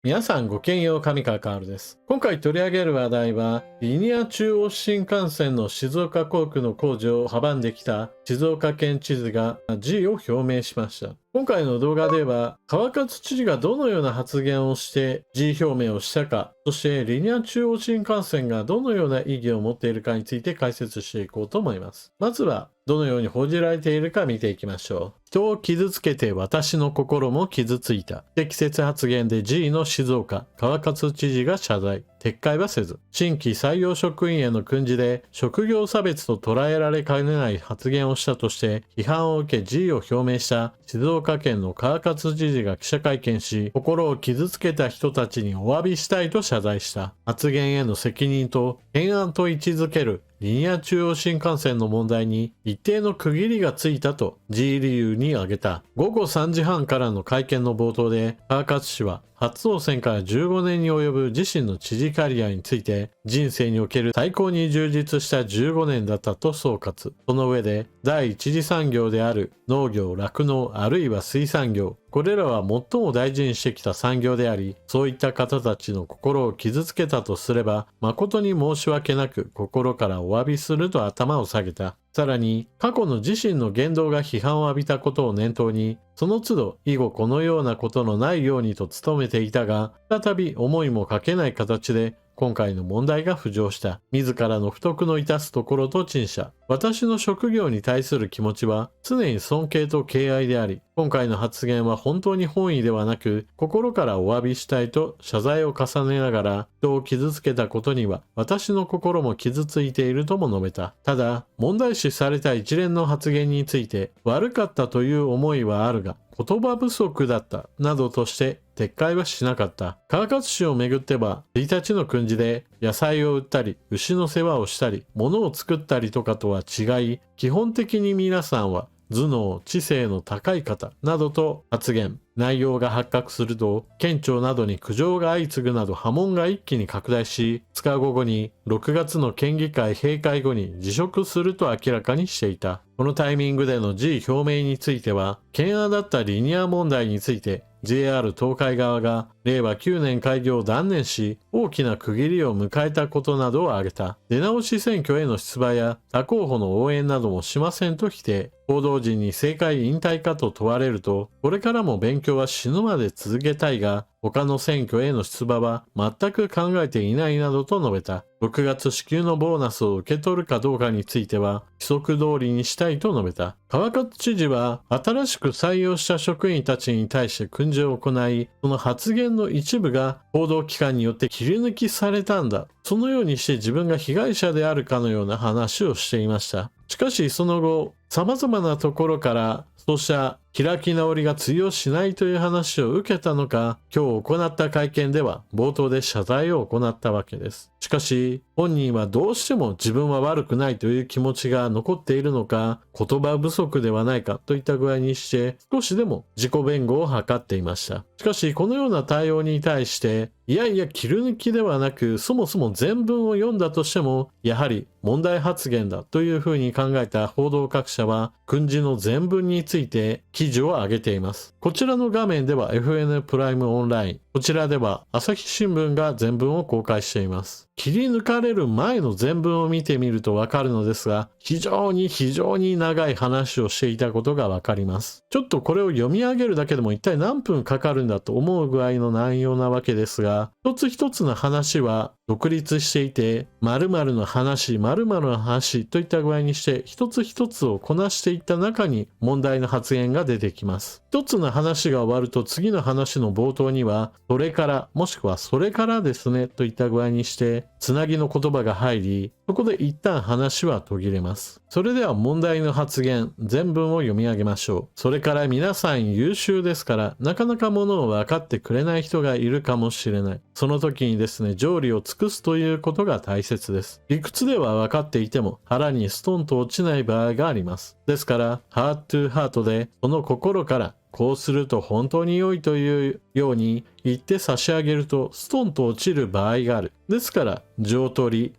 皆さんごきげんよう、上川かおるです。今回取り上げる話題は、リニア中央新幹線の静岡工区の工事を阻んできた静岡県知事が辞意を表明しました。今回の動画では、川勝知事がどのような発言をして辞意表明をしたか、そしてリニア中央新幹線がどのような意義を持っているかについて解説していこうと思います。まずは、どのように報じられているか見ていきましょう。人を傷つけて私の心も傷ついた。不適切発言で辞意の静岡、川勝知事が謝罪。撤回はせず。新規採用職員への訓示で職業差別と捉えられかねない発言をしたとして批判を受け辞意を表明した静岡県の川勝知事が記者会見し、心を傷つけた人たちにお詫びしたいと謝罪した。発言への責任と懸案と位置づけるリニア中央新幹線の問題に一定の区切りがついたと辞意理由に挙げた。午後3時半からの会見の冒頭で川勝氏は初当選から15年に及ぶ自身の知事キャリアについて、人生における最高に充実した15年だったと総括。その上で、第一次産業である農業、酪農、あるいは水産業、これらは最も大事にしてきた産業であり、そういった方たちの心を傷つけたとすれば、誠に申し訳なく心からお詫びすると頭を下げた。さらに、過去の自身の言動が批判を浴びたことを念頭に、その都度以後このようなことのないようにと努めていたが、再び思いもかけない形で今回の問題が浮上した。自らの不徳の致すところと陳謝。私の職業に対する気持ちは常に尊敬と敬愛であり、今回の発言は本当に本意ではなく、心からお詫びしたいと謝罪を重ねながら、人を傷つけたことには私の心も傷ついているとも述べた。ただ、問題視された一連の発言について、悪かったという思いはあるが、言葉不足だったなどとして撤回はしなかった。川勝氏をめぐっては1日の訓示で野菜を売ったり牛の世話をしたり物を作ったりとかとは違い、基本的に皆さんは頭脳、知性の高い方などと発言。内容が発覚すると、県庁などに苦情が相次ぐなど波紋が一気に拡大し、2日後に6月の県議会閉会後に辞職すると明らかにしていた。このタイミングでの辞意表明については、懸案だったリニア問題について、JR 東海側が令和9年開業を断念し、大きな区切りを迎えたことなどを挙げた。出直し選挙への出馬や他候補の応援などもしませんと否定。報道陣に政界引退かと問われると、これからも勉強は死ぬまで続けたいが、他の選挙への出馬は全く考えていないなどと述べた。6月支給のボーナスを受け取るかどうかについては規則通りにしたいと述べた。川勝知事は新しく採用した職員たちに対して訓示を行い、その発言の一部が報道機関によって切り抜きされたんだ。そのようにして自分が被害者であるかのような話をしていました。しかしその後、様々なところからそうした開き直りが通用しないという話を受けたのか、今日行った会見では冒頭で謝罪を行ったわけです。しかし、本人はどうしても自分は悪くないという気持ちが残っているのか、言葉不足ではないかといった具合にして、少しでも自己弁護を図っていました。しかし、このような対応に対して、いやいや切り抜きではなく、そもそも全文を読んだとしても、やはり問題発言だというふうに考えた報道各社は、訓示の全文について記事を上げています。こちらの画面では FN プライムオンライン、こちらでは朝日新聞が全文を公開しています。切り抜かれる前の全文を見てみるとわかるのですが、非常に長い話をしていたことがわかります。ちょっとこれを読み上げるだけでも一体何分かかるんだと思う具合の内容なわけですが、一つ一つの話は独立していて、〇〇の話、〇〇の話といった具合にして、一つ一つをこなしていった中に問題の発言が出てきます。一つの話が終わると次の話の冒頭には、それから、もしくはそれからですねといった具合にして、つなぎの言葉が入り、そこで一旦話は途切れます。それでは問題の発言、全文を読み上げましょう。それから皆さん優秀ですから、なかなかものを分かってくれない人がいるかもしれない。その時にですね、条理を尽くすということが大切です。理屈では分かっていても、腹にストンと落ちない場合があります。ですから、ハートトゥーハートで、その心から、こうすると本当に良いというように言って差し上げるとストンと落ちる場合がある。ですから条理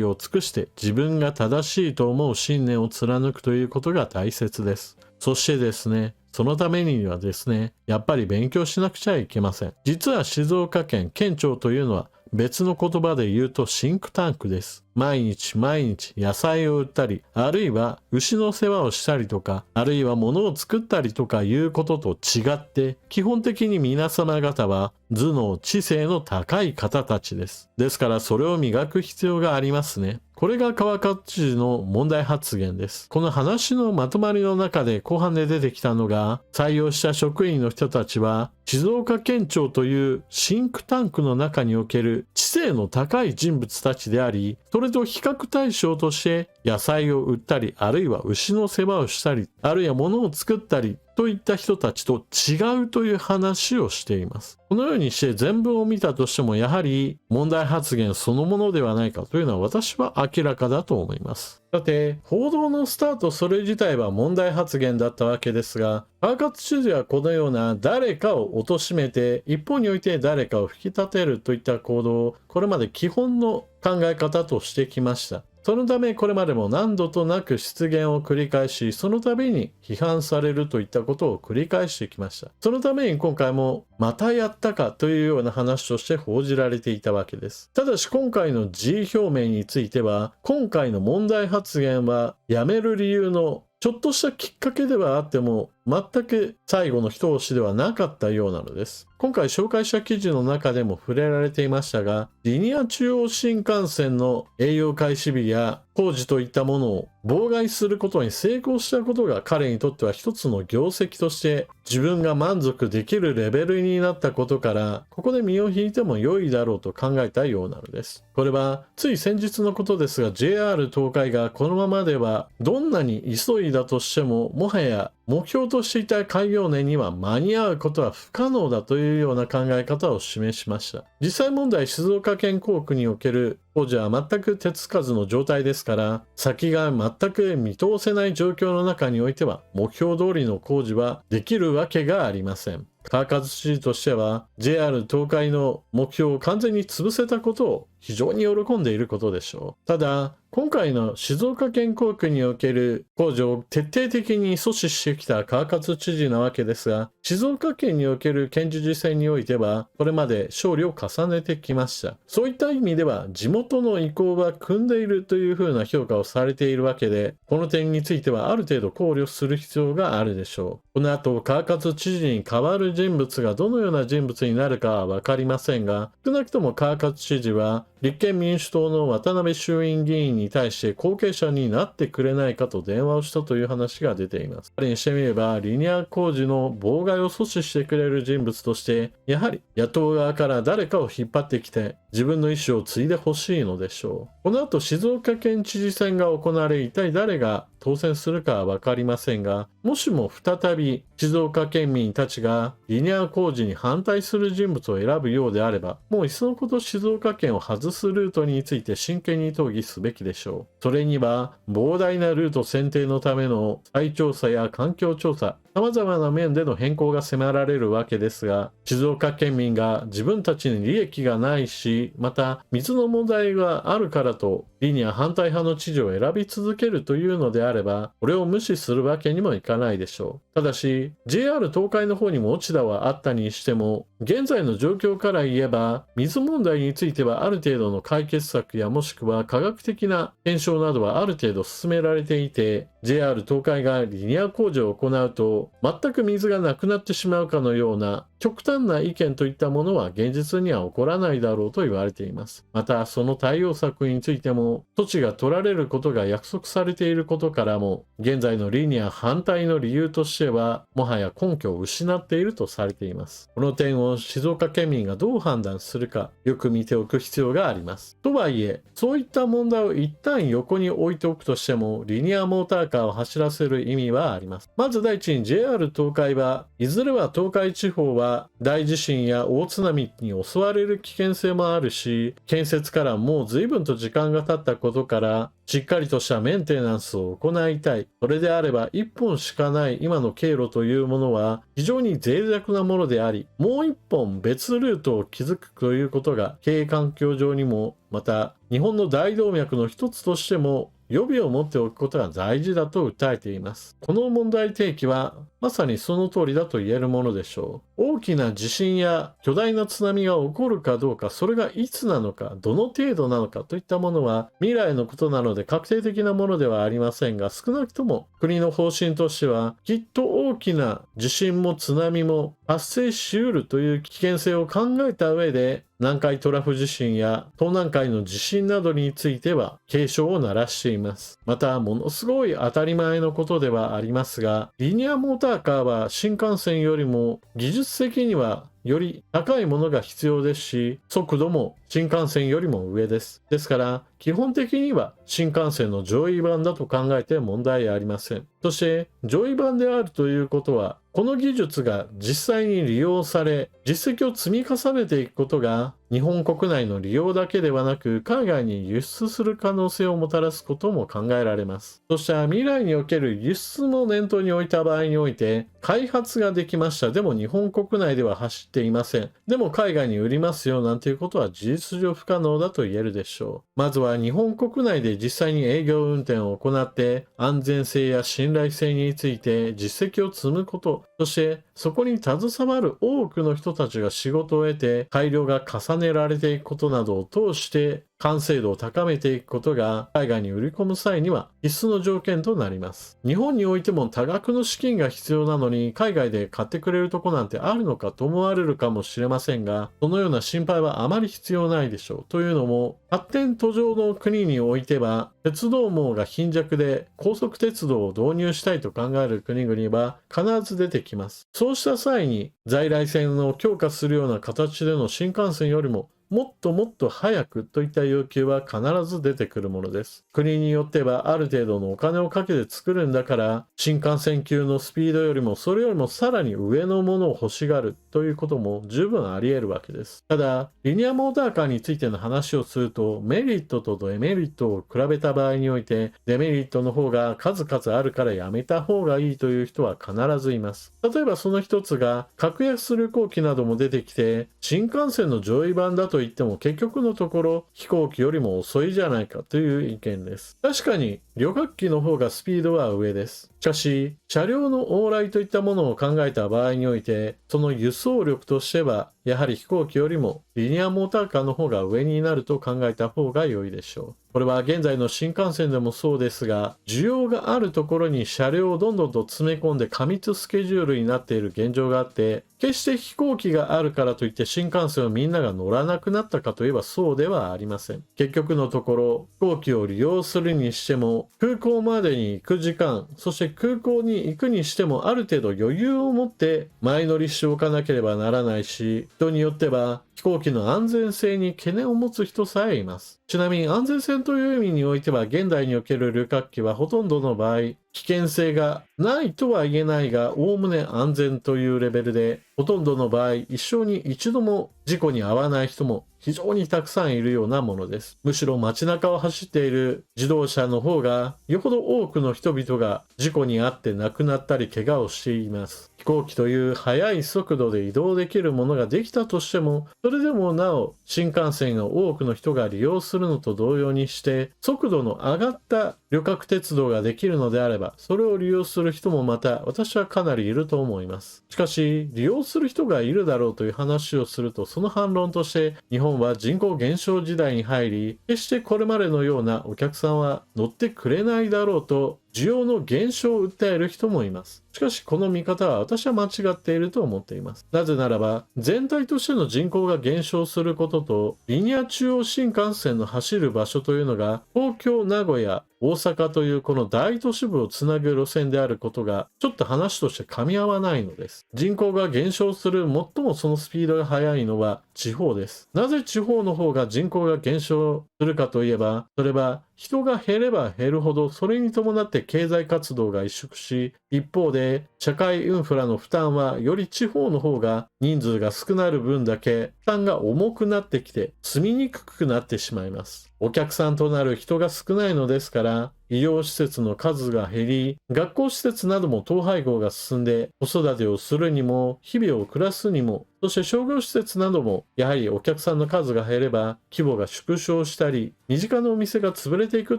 を尽くして自分が正しいと思う信念を貫くということが大切です。そしてですね、そのためにはですね、やっぱり勉強しなくちゃいけません。実は静岡県県庁というのは別の言葉で言うとシンクタンクです。毎日毎日野菜を売ったり、あるいは牛の世話をしたりとか、あるいは物を作ったりとかいうことと違って、基本的に皆様方は頭脳、知性の高い方たちです。ですからそれを磨く必要がありますね。これが川勝知事の問題発言です。この話のまとまりの中で後半で出てきたのが、採用した職員の人たちは、静岡県庁というシンクタンクの中における知性の高い人物たちであり、それと比較対象として野菜を売ったり、あるいは牛の世話をしたり、あるいは物を作ったりといった人たちと違うという話をしています。このようにして全文を見たとしても、やはり問題発言そのものではないかというのは私は明らかだと思います。さて、報道のスタートそれ自体は問題発言だったわけですが、川勝知事はこのような誰かを貶めて一方において誰かを引き立てるといった行動をこれまで基本の考え方としてきました。そのためこれまでも何度となく失言を繰り返し、その度に批判されるといったことを繰り返してきました。そのために今回もまたやったかというような話として報じられていたわけです。ただし今回の辞意表明については、今回の問題発言はやめる理由のちょっとしたきっかけではあっても、全く最後の一押しではなかったようなのです。今回紹介した記事の中でも触れられていましたが、リニア中央新幹線の営業開始日や工事といったものを妨害することに成功したことが彼にとっては一つの業績として自分が満足できるレベルになったことから、ここで身を引いても良いだろうと考えたようなのです。これはつい先日のことですが、 JR 東海がこのままではどんなに急いだとしてももはや目標としていた開業年には間に合うことは不可能だというような考え方を示しました。実際問題、静岡県工区における工事は全く手つかずの状態ですから、先が全く見通せない状況の中においては目標通りの工事はできるわけがありません。川勝知事としては JR 東海の目標を完全に潰せたことを非常に喜んでいることでしょう。ただ今回の静岡県工区における工事を徹底的に阻止してきた川勝知事なわけですが、静岡県における県知事選においてはこれまで勝利を重ねてきました。そういった意味では地元の意向は組んでいるというふうな評価をされているわけで、この点についてはある程度考慮する必要があるでしょう。この後川勝知事に代わる人物がどのような人物になるかは分かりませんが、少なくとも川勝知事は立憲民主党の渡辺衆院議員に対して後継者になってくれないかと電話をしたという話が出ています。彼にしてみればリニア工事の妨害を阻止してくれる人物として、やはり野党側から誰かを引っ張ってきて自分の意思を継いでほしいのでしょう。この後静岡県知事選が行われ、一体誰が当選するかは分かりませんが、もしも再び静岡県民たちがリニア工事に反対する人物を選ぶようであれば、もういっそのこと静岡県を外すルートについて真剣に討議すべきでしょう。それには膨大なルート選定のための再調査や環境調査、様々な面での変更が迫られるわけですが、静岡県民が自分たちに利益がないし、また水の問題があるからとリニア反対派の知事を選び続けるというのであれば、これを無視するわけにもいかないでしょう。ただし JR 東海の方にも落ち度はあったにしても、現在の状況から言えば水問題についてはある程度の解決策やもしくは科学的な検証などはある程度進められていて、 JR 東海がリニア工事を行うと全く水がなくなってしまうかのような極端な意見といったものは現実には起こらないだろうと言われています。またその対応策についても措置が取られることが約束されていることからも、現在のリニア反対の理由としてはもはや根拠を失っているとされています。この点を静岡県民がどう判断するかよく見ておく必要があります。とはいえそういった問題を一旦横に置いておくとしても、リニアモーターカーを走らせる意味はあります。まず第一に JR 東海はいずれは東海地方は大地震や大津波に襲われる危険性もあるし、建設からもう随分と時間が経ったことからしっかりとしたメンテナンスを行いたい。それであれば1本しかない今の経路というものは非常に脆弱なものであり、もう1本別ルートを築くということが経営環境上にも、また日本の大動脈の一つとしても予備を持っておくことが大事だと訴えています。この問題提起はまさにその通りだと言えるものでしょう。大きな地震や巨大な津波が起こるかどうか、それがいつなのか、どの程度なのかといったものは未来のことなので確定的なものではありませんが、少なくとも国の方針としては、きっと大きな地震も津波も発生しうるという危険性を考えた上で、南海トラフ地震や東南海の地震などについては警鐘を鳴らしています。また、ものすごい当たり前のことではありますが、リニアモーターカーは新幹線よりも技術的にはより高いものが必要ですし、速度も新幹線よりも上です。ですから、基本的には新幹線の上位版だと考えて問題ありません。そして、上位版であるということは、この技術が実際に利用され、実績を積み重ねていくことが、日本国内の利用だけではなく、海外に輸出する可能性をもたらすことも考えられます。そして未来における輸出も念頭に置いた場合において、開発ができました。でも日本国内では走っていません。でも海外に売りますよなんていうことは事実上不可能だと言えるでしょう。まずは日本国内で実際に営業運転を行って、安全性や信頼性について実績を積むこと、そしてそこに携わる多くの人たちが仕事を得て改良が重ねられていくことなどを通して完成度を高めていくことが海外に売り込む際には必須の条件となります。日本においても多額の資金が必要なのに海外で買ってくれるとこなんてあるのかと思われるかもしれませんが、そのような心配はあまり必要ないでしょう。というのも、発展途上の国においては鉄道網が貧弱で高速鉄道を導入したいと考える国々は必ず出てきます。そうした際に在来線を強化するような形での新幹線よりももっともっと早くといった要求は必ず出てくるものです。国によってはある程度のお金をかけて作るんだから、新幹線級のスピードよりもそれよりもさらに上のものを欲しがるということも十分あり得るわけです。ただ、リニアモーターカーについての話をすると、メリットとデメリットを比べた場合において、デメリットの方が数々あるからやめた方がいいという人は必ずいます。例えばその一つが、格安旅行機なども出てきて、新幹線の上位版だと言っても結局のところ飛行機よりも遅いじゃないかという意見です。確かに旅客機の方がスピードは上です。しかし、車両の往来といったものを考えた場合において、その輸送力としては、やはり飛行機よりもリニアモーターカーの方が上になると考えた方が良いでしょう。これは現在の新幹線でもそうですが、需要があるところに車両をどんどんと詰め込んで過密スケジュールになっている現状があって、決して飛行機があるからといって新幹線をみんなが乗らなくなったかといえばそうではありません。結局のところ、飛行機を利用するにしても、空港までに行く時間、そして空港に行くにしてもある程度余裕を持って前乗りしておかなければならないし、人によっては飛行機の安全性に懸念を持つ人さえいます。ちなみに安全性という意味においては現代における旅客機はほとんどの場合、危険性がないとは言えないが、おおむね安全というレベルで、ほとんどの場合、一生に一度も事故に遭わない人も非常にたくさんいるようなものです。むしろ街中を走っている自動車の方が、よほど多くの人々が事故に遭って亡くなったり怪我をしています。飛行機という速い速度で移動できるものができたとしても、それでもなお新幹線を多くの人が利用するのと同様にして、速度の上がった旅客鉄道ができるのであれば、それを利用する人もまた私はかなりいると思います。しかし、利用する人がいるだろうという話をすると、その反論として日本は人口減少時代に入り、決してこれまでのようなお客さんは乗ってくれないだろうと需要の減少を訴える人もいます。しかしこの見方は私は間違っていると思っています。なぜならば、全体としての人口が減少することと、リニア中央新幹線の走る場所というのが、東京、名古屋、大阪というこの大都市部をつなぐ路線であることが、ちょっと話として噛み合わないのです。人口が減少する最もそのスピードが速いのは地方です。なぜ地方の方が人口が減少するかといえば、それは人が減れば減るほど、それに伴って経済活動が萎縮し、一方で社会インフラの負担はより地方の方が人数が少なる分だけ負担が重くなってきて住みにくくなってしまいます。お客さんとなる人が少ないのですから、医療施設の数が減り、学校施設なども統廃合が進んで、子育てをするにも、日々を暮らすにも、そして商業施設などもやはりお客さんの数が減れば規模が縮小したり、身近なお店が潰れていく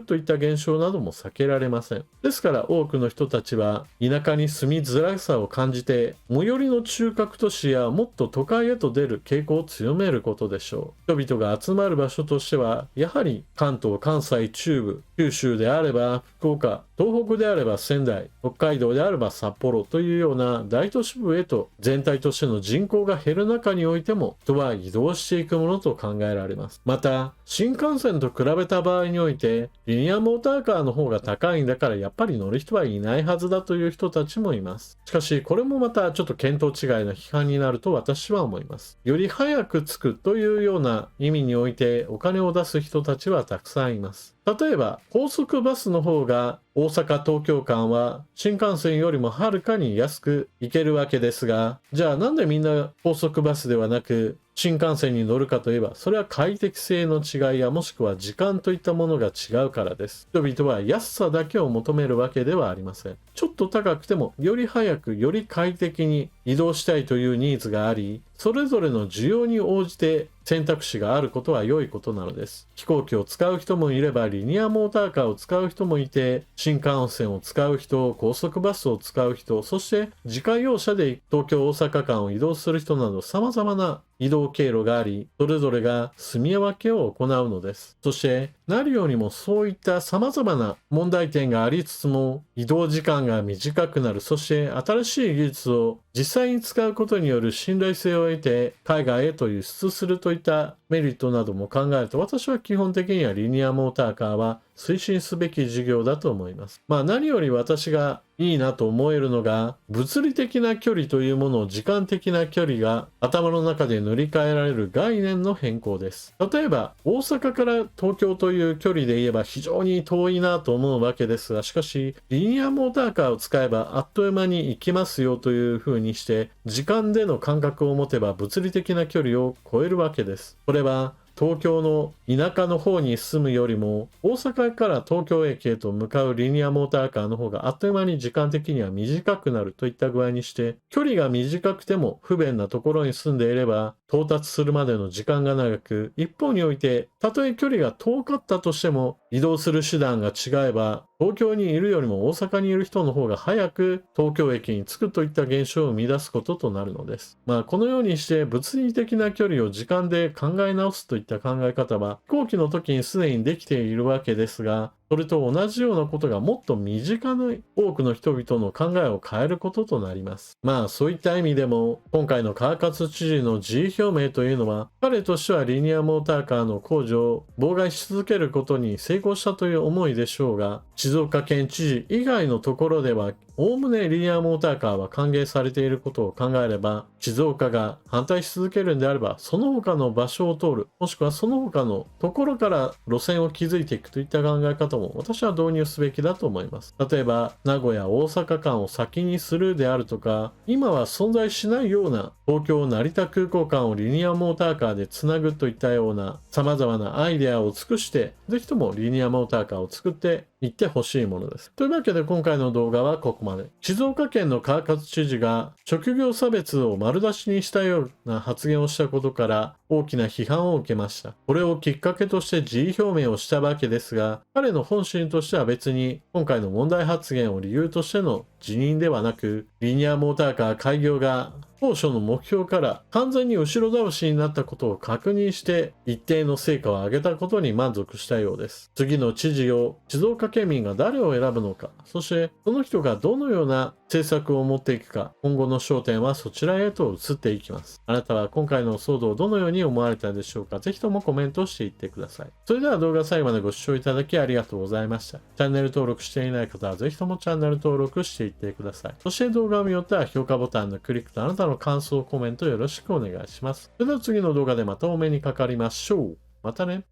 といった現象なども避けられません。ですから多くの人たちは田舎に住みづらさを感じて、最寄りの中核都市やもっと都会へと出る傾向を強めることでしょう。人々が集まる場所としては、やはり関東、関西、中部、九州であれば福岡、東北であれば仙台、北海道であれば札幌というような大都市部へと全体としての人口が減る中においても人は移動していくものと考えられます。また、新幹線と比べた場合において、リニアモーターカーの方が高いんだからやっぱり乗る人はいないはずだという人たちもいます。しかし、これもまたちょっと見当違いの批判になると私は思います。より早く着くというような意味においてお金を出す人たちはたくさんいます。例えば、高速バスの方が大阪・東京間は新幹線よりもはるかに安く行けるわけですが、じゃあなんでみんな高速バスではなく新幹線に乗るかといえば、それは快適性の違いやもしくは時間といったものが違うからです。人々は安さだけを求めるわけではありません。ちょっと高くてもより早くより快適に移動したいというニーズがあり、それぞれの需要に応じて選択肢があることは良いことなのです。飛行機を使う人もいればリニアモーターカーを使う人もいて、新幹線を使う人、高速バスを使う人、そして自家用車で東京・大阪間を移動する人など様々な移動経路があり、それぞれが住み分けを行うのです。そして何よりもそういった様々な問題点がありつつも、移動時間が短くなる、そして新しい技術を実際に使うことによる信頼性を得て海外へと輸出するといったメリットなども考えると、私は基本的にはリニアモーターカーは推進すべき事業だと思います。何より私がいいなと思えるのが、物理的な距離というものを時間的な距離が頭の中で塗り替えられる概念の変更です。例えば大阪から東京という距離で言えば非常に遠いなと思うわけですが、しかしリニアモーターカーを使えばあっという間に行きますよというふうにして時間での感覚を持てば物理的な距離を超えるわけです。これは東京の田舎の方に住むよりも大阪から東京駅へと向かうリニアモーターカーの方があっという間に時間的には短くなるといった具合にして、距離が短くても不便なところに住んでいれば到達するまでの時間が長く、一方においてたとえ距離が遠かったとしても移動する手段が違えば東京にいるよりも大阪にいる人の方が早く東京駅に着くといった現象を生み出すこととなるのです。このようにして物理的な距離を時間で考え直すといった考え方は飛行機の時にすでにできているわけですが、それと同じようなことがもっと身近な多くの人々の考えを変えることとなります。そういった意味でも今回の川勝知事の辞意表明というのは、彼としてはリニアモーターカーの工事を妨害し続けることに成功したという思いでしょうが、静岡県知事以外のところではおおむねリニアモーターカーは歓迎されていることを考えれば、静岡が反対し続けるんであればその他の場所を通る、もしくはその他のところから路線を築いていくといった考え方も私は導入すべきだと思います。例えば名古屋大阪間を先にするであるとか、今は存在しないような東京成田空港間をリニアモーターカーでつなぐといったような様々なアイデアを尽くして、ぜひともリニアモーターカーを作っていってほしいものです。というわけで今回の動画はここまで。静岡県の川勝知事が職業差別を丸出しにしたような発言をしたことから大きな批判を受けました。これをきっかけとして辞意表明をしたわけですが、彼の本心としては別に今回の問題発言を理由としての辞任ではなく、リニアモーターカー開業が当初の目標から完全に後ろ倒しになったことを確認して一定の成果を上げたことに満足したようです。次の知事を静岡県民が誰を選ぶのか、そしてその人がどのような政策を持っていくか、今後の焦点はそちらへと移っていきます。あなたは今回の騒動をどのように思われたでしょうか。ぜひともコメントしていってください。それでは動画最後までご視聴いただきありがとうございました。チャンネル登録していない方はぜひともチャンネル登録していってください。そして動画を見終わったら評価ボタンのクリックとあなたの感想、コメントよろしくお願いします。それでは次の動画でまたお目にかかりましょう。またね。